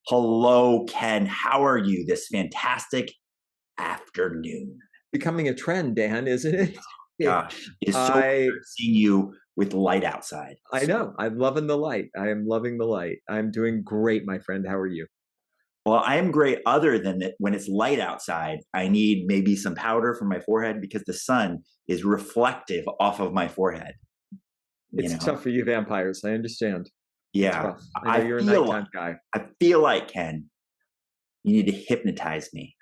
Hello, Ken. How are you this fantastic afternoon? Becoming a trend, Dan, isn't it? Gosh, it's so I weird seeing you with light outside. I know. I'm loving the light. I am loving the light. I'm doing great, my friend. How are you? Well, I am great other than that when it's light outside, I need maybe some powder for my forehead because the sun is reflective off of my forehead, you It's know? tough for you vampires. I understand. It's Yeah. rough. I know I you're a feel nighttime guy. I feel like Ken, you need to hypnotize me.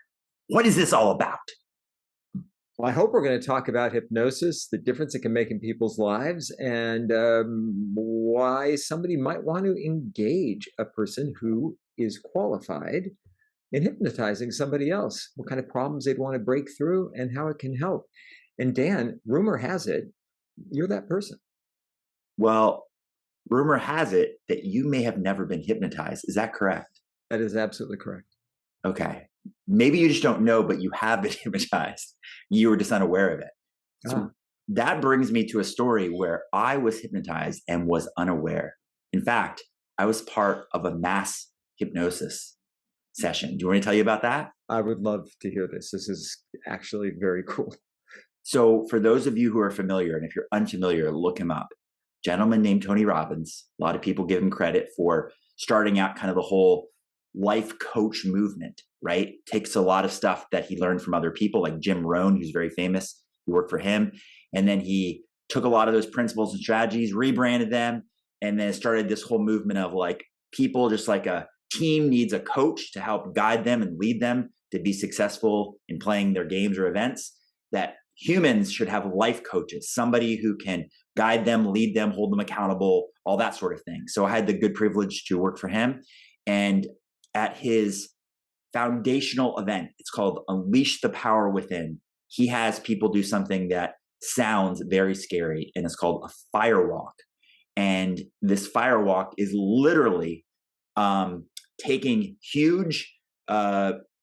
What is this all about? Well, I hope we're going to talk about hypnosis, the difference it can make in people's lives, and why somebody might want to engage a person who is qualified in hypnotizing somebody else, what kind of problems they'd want to break through, and how it can help. And Dan, rumor has it, you're that person. Well, rumor has it that you may have never been hypnotized. Is that correct? That is absolutely correct. Okay. Maybe you just don't know, but you have been hypnotized. You were just unaware of it. So Ah, that brings me to a story where I was hypnotized and was unaware. In fact, I was part of a mass hypnosis session. Do you want me to tell you about that? I would love to hear this. This is actually very cool. So, for those of you who are familiar, and if you're unfamiliar, look him up. Gentleman named Tony Robbins. A lot of people give him credit for starting out kind of the whole life coach movement, right? Takes a lot of stuff that he learned from other people, like Jim Rohn, who's very famous. He worked for him. And then he took a lot of those principles and strategies, rebranded them, and then started this whole movement of like people, just like a team needs a coach to help guide them and lead them to be successful in playing their games or events, that humans should have life coaches, somebody who can guide them, lead them, hold them accountable, all that sort of thing. So I had the good privilege to work for him. And at his foundational event, it's called Unleash the Power Within. He has people do something that sounds very scary, and it's called a firewalk. And this firewalk is literally taking huge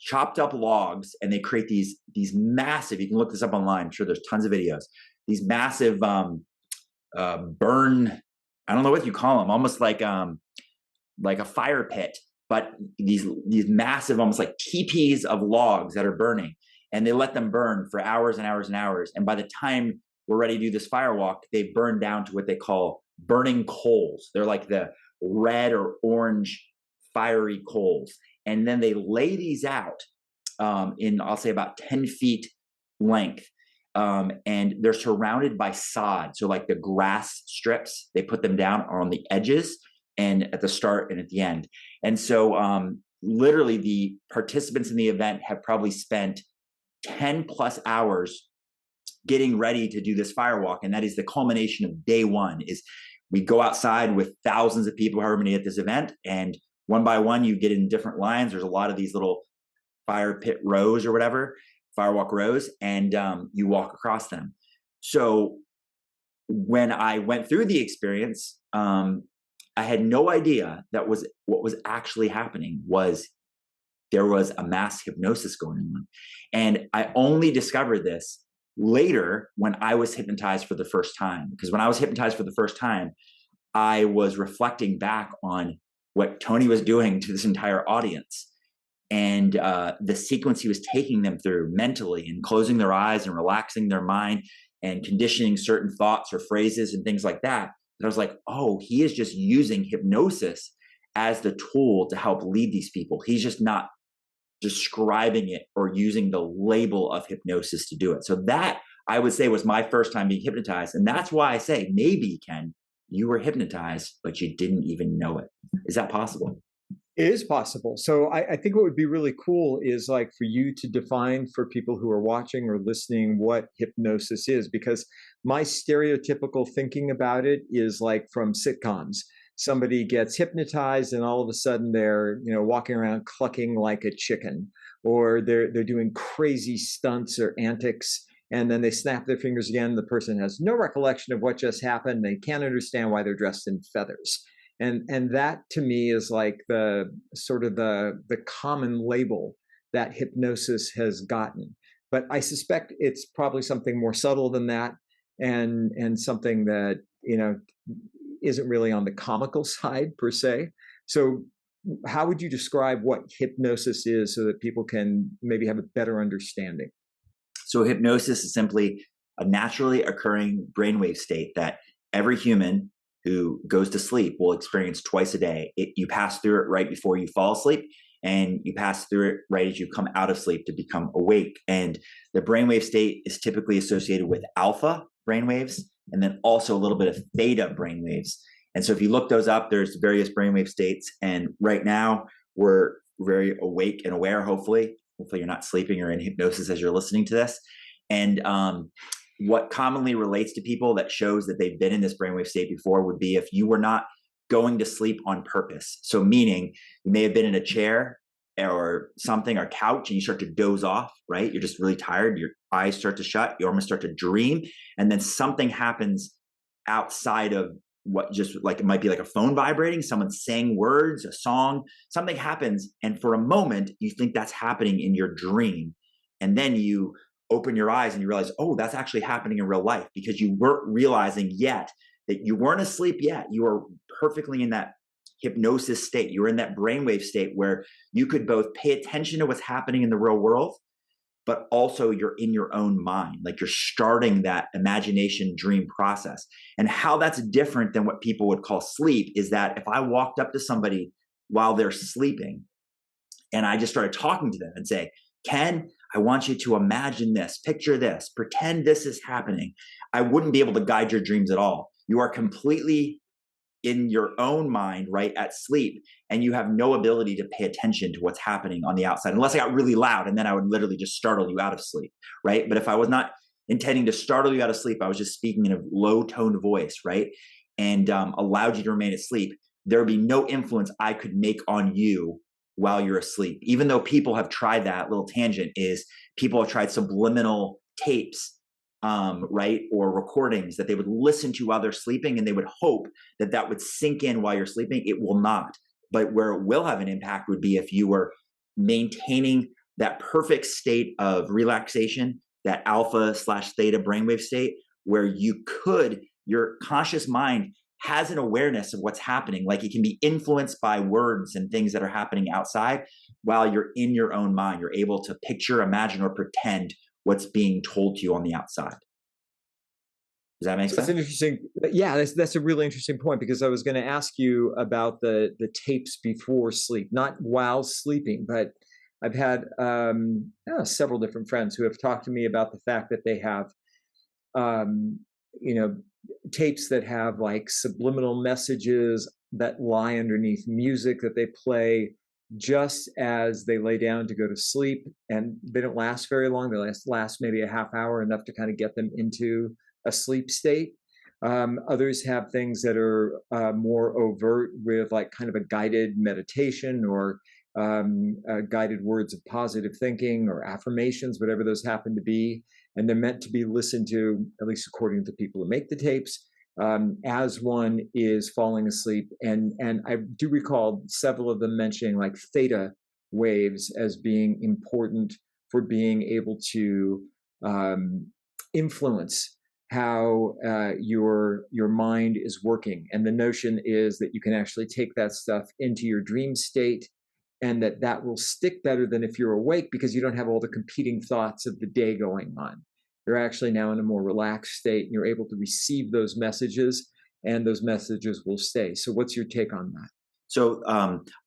chopped up logs, and they create these massive. You can look this up online. I'm sure there's tons of videos. These massive burn. I don't know what you call them. Almost like a fire pit, but these massive, almost like teepees of logs that are burning, and they let them burn for hours and hours and hours. And by the time we're ready to do this firewalk, they burn down to what they call burning coals. They're like the red or orange fiery coals, and then they lay these out in, I'll say, about 10 feet length. And they're surrounded by sod. So like the grass strips, they put them down on the edges and at the start and at the end. And so literally the participants in the event have probably spent 10 plus hours getting ready to do this firewalk. And that is the culmination of day one. Is we go outside with thousands of people, however many at this event, and one by one you get in different lines. There's a lot of these little fire pit rows or whatever, firewalk rows, and you walk across them. So when I went through the experience, I had no idea that was what was actually happening. Was there was a mass hypnosis going on, and I only discovered this later when I was hypnotized for the first time. Because when I was hypnotized for the first time, I was reflecting back on what Tony was doing to this entire audience, and the sequence he was taking them through mentally, and closing their eyes and relaxing their mind and conditioning certain thoughts or phrases and things like that. And I was like, oh, he is just using hypnosis as the tool to help lead these people. He's just not describing it or using the label of hypnosis to do it. So that, I would say, was my first time being hypnotized. And that's why I say, maybe, Ken, you were hypnotized, but you didn't even know it. Is that possible? It is possible. So I think what would be really cool is like for you to define for people who are watching or listening what hypnosis is, because my stereotypical thinking about it is like from sitcoms. Somebody gets hypnotized and all of a sudden they're, walking around clucking like a chicken, or they're doing crazy stunts or antics, and then they snap their fingers again. The person has no recollection of what just happened. They can't understand why they're dressed in feathers. And that to me is like the sort of the common label that hypnosis has gotten. But I suspect it's probably something more subtle than that, and something that isn't really on the comical side per se. So how would you describe what hypnosis is so that people can maybe have a better understanding? So hypnosis is simply a naturally occurring brainwave state that every human who goes to sleep will experience twice a day. You pass through it right before you fall asleep, and you pass through it right as you come out of sleep to become awake. And the brainwave state is typically associated with alpha brainwaves, and then also a little bit of theta brainwaves. And so if you look those up, there's various brainwave states. And right now we're very awake and aware, hopefully. Hopefully you're not sleeping or in hypnosis as you're listening to this. And what commonly relates to people that shows that they've been in this brainwave state before would be if you were not going to sleep on purpose. So meaning you may have been in a chair or something or couch and you start to doze off, right? You're just really tired. Your eyes start to shut. You almost start to dream. And then something happens outside of what just like, it might be like a phone vibrating, someone saying words, a song, something happens. And for a moment, you think that's happening in your dream. And then you open your eyes and you realize, oh, that's actually happening in real life, because you weren't realizing yet that you weren't asleep yet. You were perfectly in that hypnosis state. You were in that brainwave state where you could both pay attention to what's happening in the real world, but also you're in your own mind. Like you're starting that imagination dream process. And how that's different than what people would call sleep is that if I walked up to somebody while they're sleeping and I just started talking to them and say, Ken, I want you to imagine this, picture this, pretend this is happening, I wouldn't be able to guide your dreams at all. You are completely in your own mind, right, at sleep, and you have no ability to pay attention to what's happening on the outside, unless I got really loud, and then I would literally just startle you out of sleep, right? But if I was not intending to startle you out of sleep, I was just speaking in a low-toned voice, right, and allowed you to remain asleep, there would be no influence I could make on you while you're asleep. Even though people have tried that, little tangent is people have tried subliminal tapes, right, or recordings that they would listen to while they're sleeping, and they would hope that that would sink in while you're sleeping. It will not. But where it will have an impact would be if you were maintaining that perfect state of relaxation, that alpha slash theta brainwave state, where you could, your conscious mind has an awareness of what's happening. Like it can be influenced by words and things that are happening outside while you're in your own mind. You're able to picture, imagine, or pretend what's being told to you on the outside. Does that make So sense? it's an interesting, yeah, that's a really interesting point, because I was going to ask you about the tapes before sleep, not while sleeping, but I've had several different friends who have talked to me about the fact that they have, um, you know, tapes that have like subliminal messages that lie underneath music that they play just as they lay down to go to sleep, and they don't last very long. They last maybe a half hour, enough to kind of get them into a sleep state. Others have things that are more overt, with like kind of a guided meditation, or guided words of positive thinking or affirmations, whatever those happen to be. And they're meant to be listened to, at least according to the people who make the tapes, as one is falling asleep. And I do recall several of them mentioning like theta waves as being important for being able to influence how your mind is working. And the notion is that you can actually take that stuff into your dream state, and that will stick better than if you're awake, because you don't have all the competing thoughts of the day going on. You're actually now in a more relaxed state, and you're able to receive those messages, and those messages will stay. So what's your take on that? So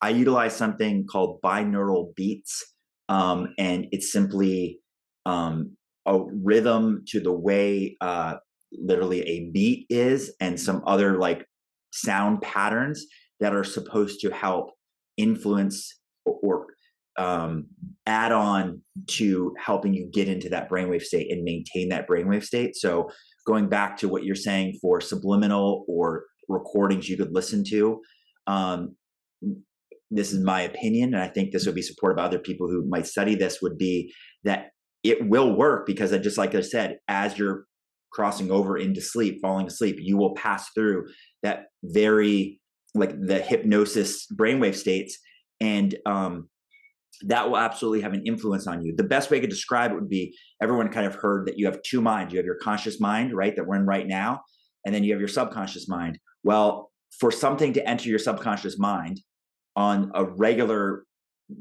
I utilize something called binaural beats, and it's simply a rhythm to the way literally a beat is, and some other like sound patterns that are supposed to help influence or add on to helping you get into that brainwave state and maintain that brainwave state. So going back to what you're saying for subliminal or recordings you could listen to, um, this is my opinion, and I think this would be supported by other people who might study this, would be that it will work, because just like I said, as you're crossing over into sleep, falling asleep, you will pass through that very, like the hypnosis brainwave states, and that will absolutely have an influence on you. The best way I could describe it would be, everyone kind of heard that you have two minds. You have your conscious mind, right, that we're in right now, and then you have your subconscious mind. Well, for something to enter your subconscious mind, on a regular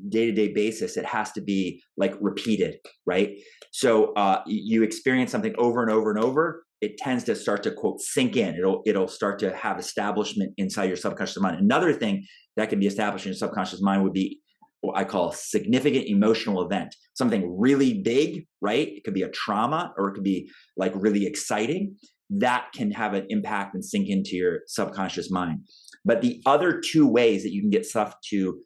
day-to-day basis, it has to be like repeated, right? So you experience something over and over and over, it tends to start to quote sink in. It'll start to have establishment inside your subconscious mind. Another thing that can be established in your subconscious mind would be what I call a significant emotional event, something really big, right? It could be a trauma, or it could be like really exciting. That can have an impact and sink into your subconscious mind. But the other two ways that you can get stuff to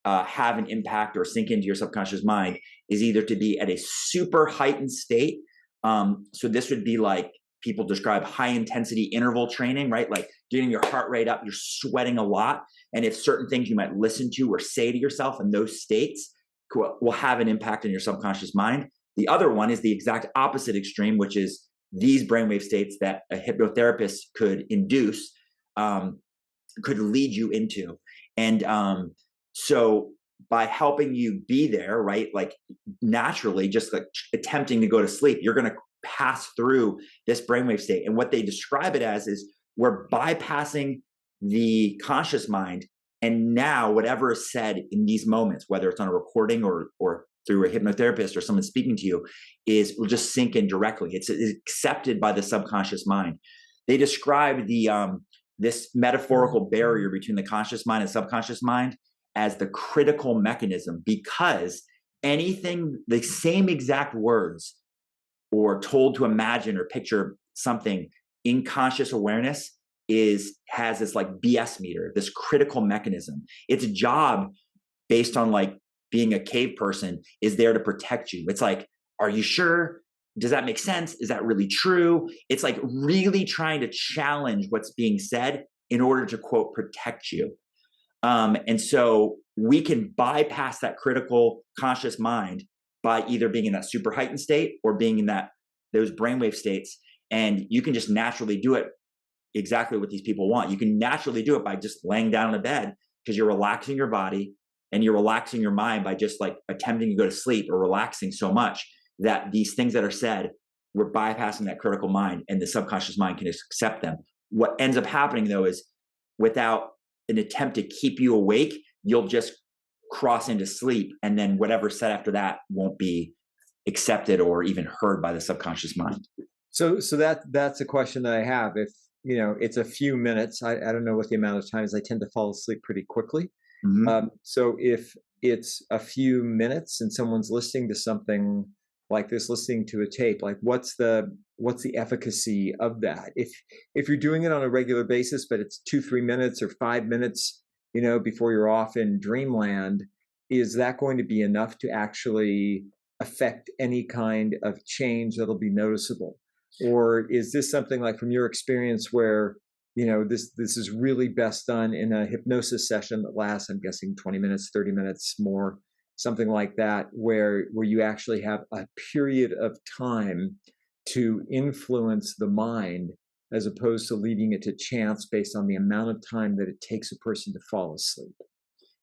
have an impact or sink into your subconscious mind is either to be at a super heightened state. So this would be like people describe high intensity interval training, right? Like getting your heart rate up, you're sweating a lot. And if certain things you might listen to or say to yourself in those states will have an impact on your subconscious mind. The other one is the exact opposite extreme, which is these brainwave states that a hypnotherapist could induce, could lead you into. And so by helping you be there, right, like naturally, just like attempting to go to sleep, you're going to pass through this brainwave state. And what they describe it as is we're bypassing the conscious mind. And now whatever is said in these moments, whether it's on a recording or through a hypnotherapist or someone speaking to you, will just sink in directly. It's accepted by the subconscious mind. They describe this metaphorical barrier between the conscious mind and subconscious mind as the critical mechanism, because anything, the same exact words or told to imagine or picture something in conscious awareness has this like BS meter, this critical mechanism. Its job, based on like being a cave person, is there to protect you. It's like, are you sure? Does that make sense? Is that really true? It's like really trying to challenge what's being said in order to quote protect you. And so we can bypass that critical conscious mind by either being in that super heightened state or being in those brainwave states. And you can just naturally do it exactly what these people want. You can naturally do it by just laying down in a bed, because you're relaxing your body and you're relaxing your mind by just like attempting to go to sleep or relaxing so much that these things that are said, we're bypassing that critical mind and the subconscious mind can accept them. What ends up happening though is, without an attempt to keep you awake, you'll just cross into sleep, and then whatever's said after that won't be accepted or even heard by the subconscious mind. So that's a question that I have. If it's a few minutes, I don't know what the amount of times I tend to fall asleep pretty quickly. Mm-hmm. So if it's a few minutes and someone's listening to something like this, listening to a tape, like what's the efficacy of that? If you're doing it on a regular basis, but it's 2-3 minutes or 5 minutes, before you're off in dreamland, is that going to be enough to actually affect any kind of change that'll be noticeable? Or is this something like, from your experience, where this is really best done in a hypnosis session that lasts, I'm guessing, 20 minutes, 30 minutes more, something like that, where you actually have a period of time to influence the mind, as opposed to leaving it to chance based on the amount of time that it takes a person to fall asleep?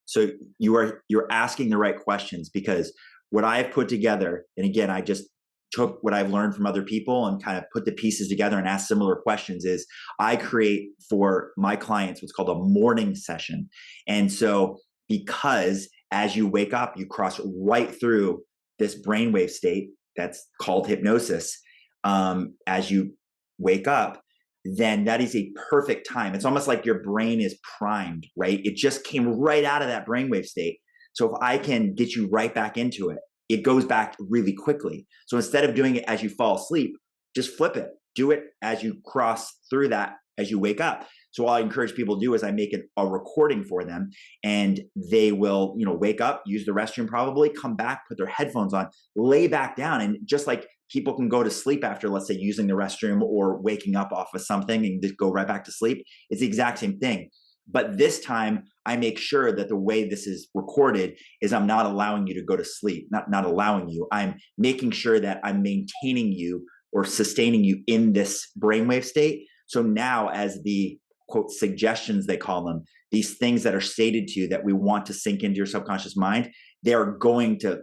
So you're asking the right questions, because what I've put together, and again, I just took what I've learned from other people and kind of put the pieces together and asked similar questions, is I create for my clients what's called a morning session. And so because as you wake up, you cross right through this brainwave state that's called hypnosis. As you wake up, then that is a perfect time. It's almost like your brain is primed, right? It just came right out of that brainwave state. So if I can get you right back into it, it goes back really quickly. So instead of doing it as you fall asleep, just flip it. Do it as you cross through that, as you wake up. So all I encourage people to do is I make a recording for them, and they will, wake up, use the restroom probably, come back, put their headphones on, lay back down. And just like people can go to sleep after, let's say, using the restroom or waking up off of something and just go right back to sleep, it's the exact same thing. But this time I make sure that the way this is recorded is I'm not allowing you to go to sleep, not allowing you. I'm making sure that I'm maintaining you or sustaining you in this brainwave state. So now, as the quote suggestions, they call them, these things that are stated to you that we want to sink into your subconscious mind, they're going to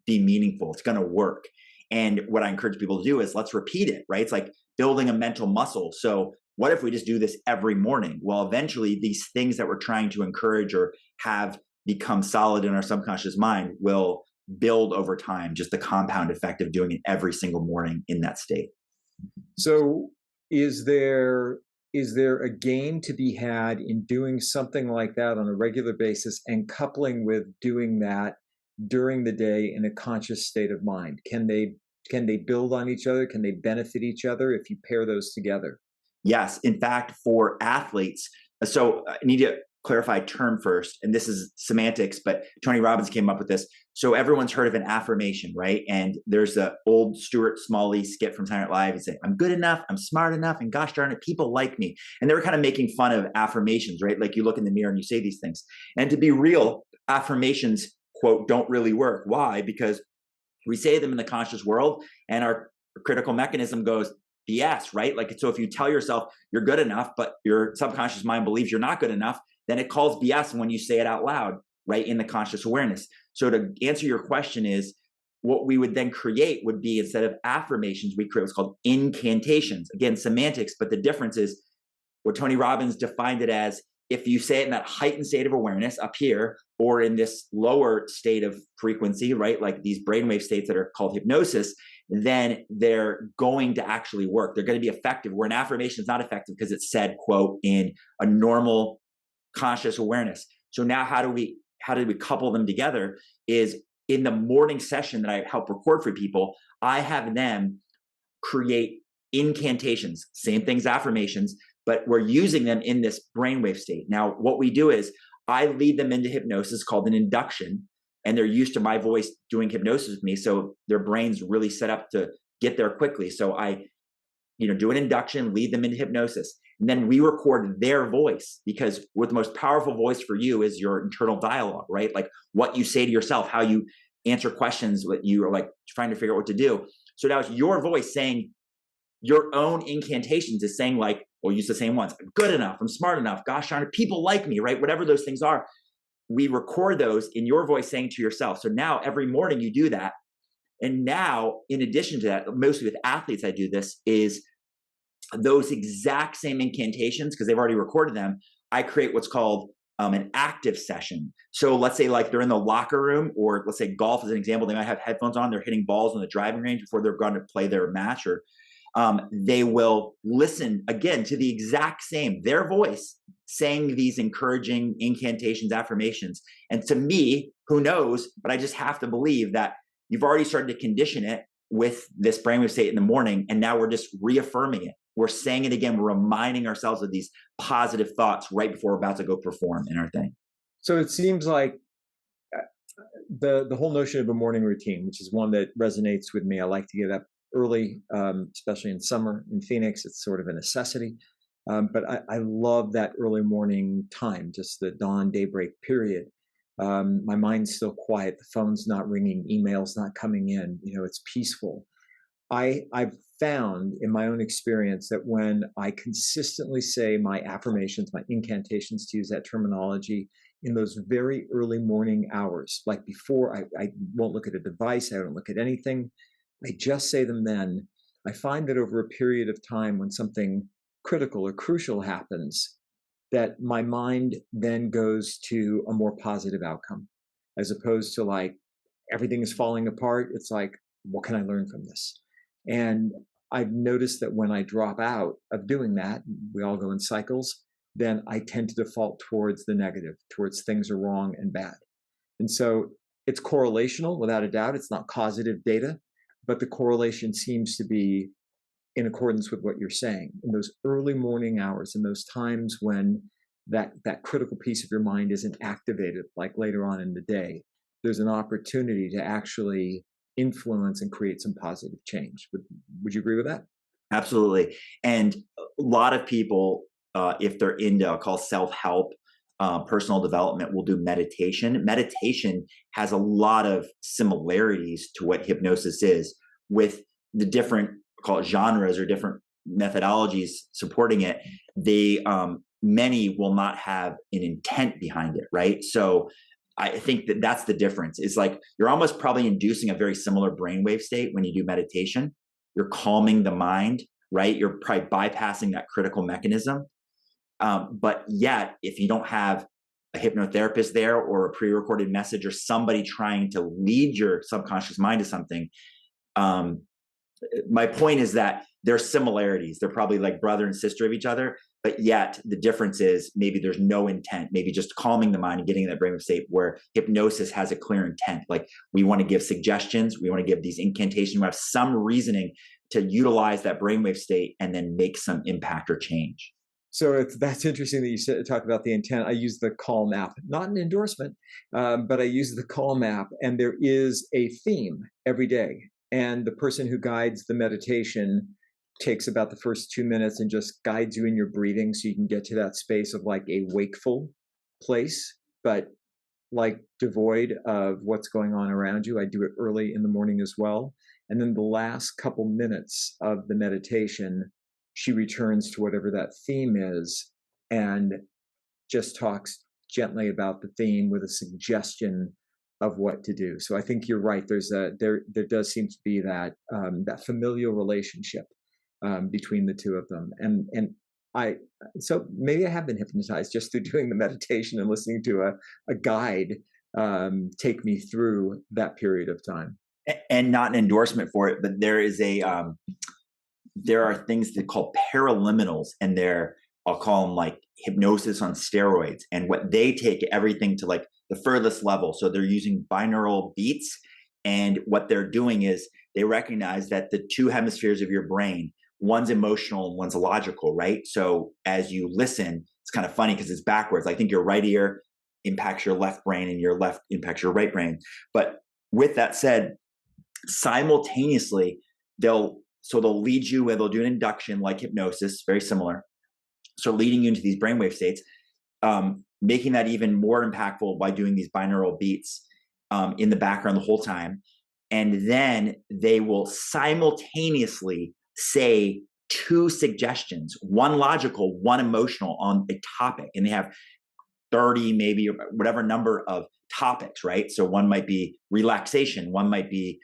be meaningful. It's going to work. And what I encourage people to do is let's repeat it, right? It's like building a mental muscle. So what if we just do this every morning? Well, eventually these things that we're trying to encourage or have become solid in our subconscious mind will build over time, just the compound effect of doing it every single morning in that state. So is there a gain to be had in doing something like that on a regular basis and coupling with doing that during the day in a conscious state of mind? Can they build on each other? Can they benefit each other if you pair those together? Yes. In fact, for athletes, so I need to clarify a term first, and this is semantics, but Tony Robbins came up with this. So everyone's heard of an affirmation, right? And there's the old Stuart Smalley skit from Saturday Night Live. He'd say, I'm good enough, I'm smart enough, and gosh darn it, people like me. And they were kind of making fun of affirmations, right? Like you look in the mirror and you say these things. And to be real, affirmations, quote, don't really work. Why? Because we say them in the conscious world and our critical mechanism goes, BS, right? Like, so if you tell yourself you're good enough, but your subconscious mind believes you're not good enough, then it calls BS when you say it out loud, right? In the conscious awareness. So to answer your question is, what we would then create would be, instead of affirmations, we create what's called incantations. Again, semantics, but the difference is what Tony Robbins defined it as: if you say it in that heightened state of awareness up here, or in this lower state of frequency, right? Like these brainwave states that are called hypnosis, then they're going to actually work. They're going to be effective. Where an affirmation is not effective because it's said, quote, in a normal conscious awareness. So now how do we couple them together is, in the morning session that I help record for people, I have them create incantations, same things, affirmations, but we're using them in this brainwave state. Now, what we do is I lead them into hypnosis called an induction, and they're used to my voice doing hypnosis with me. So their brain's really set up to get there quickly. So I, do an induction, lead them into hypnosis. And then we record their voice, because what the most powerful voice for you is your internal dialogue, right? Like what you say to yourself, how you answer questions, what you are like trying to figure out what to do. So now it's your voice saying your own incantations, is saying like, we'll use the same ones. I'm good enough. I'm smart enough. Gosh darn it, people like me, right? Whatever those things are, we record those in your voice saying to yourself. So now every morning you do that. And now, in addition to that, mostly with athletes, I do this, is those exact same incantations, because they've already recorded them, I create what's called an active session. So let's say like they're in the locker room, or let's say golf as an example, they might have headphones on, they're hitting balls on the driving range before they're going to play their match, or they will listen again to the exact same, their voice saying these encouraging incantations, affirmations. And to me, who knows, but I just have to believe that you've already started to condition it with this brainwave state in the morning. And now we're just reaffirming it. We're saying it again. We're reminding ourselves of these positive thoughts right before we're about to go perform in our thing. So it seems like the whole notion of a morning routine, which is one that resonates with me. I like to get up early, especially in summer in Phoenix. It's sort of a necessity. But I love that early morning time, just the dawn, daybreak period. My mind's still quiet. The phone's not ringing, emails not coming in. It's peaceful. I've found in my own experience that when I consistently say my affirmations, my incantations, to use that terminology, in those very early morning hours, like before I won't look at a device, I don't look at anything, I just say them then, I find that over a period of time when something critical or crucial happens, that my mind then goes to a more positive outcome, as opposed to like everything is falling apart. It's like, what can I learn from this? And I've noticed that when I drop out of doing that, we all go in cycles, then I tend to default towards the negative, towards things are wrong and bad. And so it's correlational, without a doubt. It's not causative data, but the correlation seems to be in accordance with what you're saying. In those early morning hours, in those times when that critical piece of your mind isn't activated, like later on in the day, there's an opportunity to actually influence and create some positive change. Would you agree with that? Absolutely. And a lot of people, if they're into, I'll call self-help, personal development, will do meditation. Meditation has a lot of similarities to what hypnosis is, with the different, call it genres or different methodologies supporting it. They, many will not have an intent behind it, right? So I think that that's the difference. It's like you're almost probably inducing a very similar brainwave state when you do meditation. You're calming the mind, right? You're probably bypassing that critical mechanism. But yet, if you don't have a hypnotherapist there or a pre-recorded message or somebody trying to lead your subconscious mind to something, um, my point is that there's similarities. They're probably like brother and sister of each other, but yet the difference is maybe there's no intent, maybe just calming the mind and getting in that brainwave state, where hypnosis has a clear intent. Like, we want to give suggestions, we want to give these incantations, we have some reasoning to utilize that brainwave state and then make some impact or change. So that's interesting that you talk about the intent. I use the Calm app, not an endorsement, but I use the Calm app, and there is a theme every day. And the person who guides the meditation takes about the first 2 minutes and just guides you in your breathing so you can get to that space of like a wakeful place, but like devoid of what's going on around you. I do it early in the morning as well. And then the last couple minutes of the meditation, she returns to whatever that theme is and just talks gently about the theme with a suggestion of what to do. So I think you're right. There does seem to be that that familial relationship between the two of them. So maybe I have been hypnotized just through doing the meditation and listening to a guide take me through that period of time. And not an endorsement for it, but there is there are things that call paraliminals, and I'll call them like hypnosis on steroids. And what they take everything to like the furthest level. So they're using binaural beats, and what they're doing is they recognize that the two hemispheres of your brain, one's emotional and one's logical, right? So as you listen, it's kind of funny because it's backwards. I think your right ear impacts your left brain and your left impacts your right brain. But with that said, simultaneously, they'll lead you, and they'll do an induction like hypnosis, very similar. So leading you into these brainwave states, making that even more impactful by doing these binaural beats in the background the whole time. And then they will simultaneously say two suggestions, one logical, one emotional, on a topic. And they have 30, maybe, or whatever number of topics, right? So one might be relaxation, one might be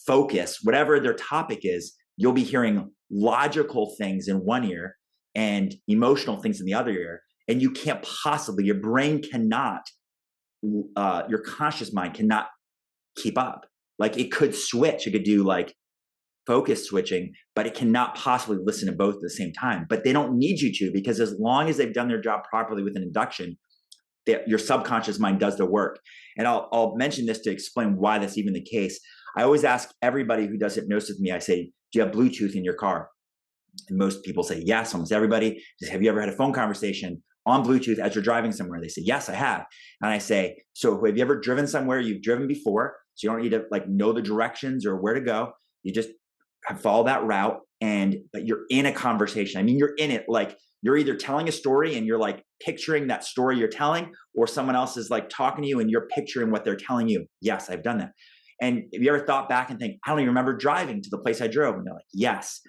focus, whatever their topic is. You'll be hearing logical things in one ear and emotional things in the other ear. And you can't possibly, your brain cannot, your conscious mind cannot keep up. Like, it could switch, it could do like focus switching, but it cannot possibly listen to both at the same time. But they don't need you to, because as long as they've done their job properly with an induction, your subconscious mind does the work. And I'll mention this to explain why that's even the case. I always ask everybody who does hypnosis with me, I say, do you have Bluetooth in your car? And most people say yes, almost everybody. Just, have you ever had a phone conversation on Bluetooth as you're driving somewhere? They say, yes, I have. And I say, so have you ever driven somewhere you've driven before? So you don't need to like know the directions or where to go. You just follow that route, but you're in a conversation. I mean, you're in it. Like, you're either telling a story and you're like picturing that story you're telling, or someone else is like talking to you and you're picturing what they're telling you. Yes, I've done that. And have you ever thought back and think, I don't even remember driving to the place I drove? And they're like, yes.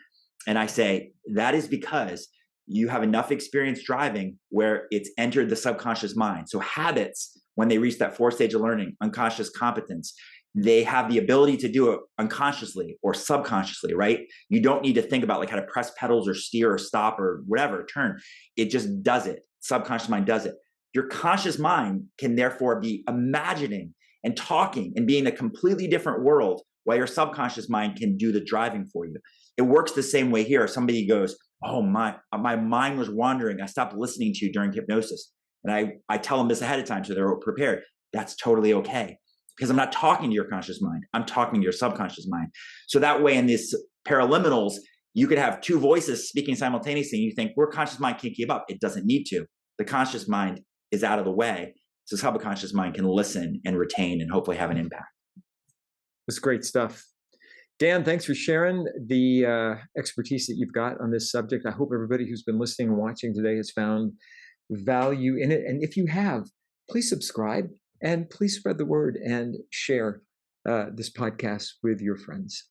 And I say, that is because you have enough experience driving where it's entered the subconscious mind. So habits, when they reach that fourth stage of learning, unconscious competence, they have the ability to do it unconsciously or subconsciously, right? You don't need to think about like how to press pedals or steer or stop or whatever, turn. It just does it. Subconscious mind does it. Your conscious mind can therefore be imagining and talking and being in a completely different world, while your subconscious mind can do the driving for you. It works the same way here. Somebody goes, oh, my mind was wandering. I stopped listening to you during hypnosis. And I tell them this ahead of time so they're prepared. That's totally okay. Because I'm not talking to your conscious mind. I'm talking to your subconscious mind. So that way, in these paraliminals, you could have two voices speaking simultaneously, and you think, your conscious mind can't keep up. It doesn't need to. The conscious mind is out of the way. So subconscious mind can listen and retain and hopefully have an impact. That's great stuff. Dan, thanks for sharing the expertise that you've got on this subject. I hope everybody who's been listening and watching today has found value in it. And if you have, please subscribe and please spread the word and share this podcast with your friends.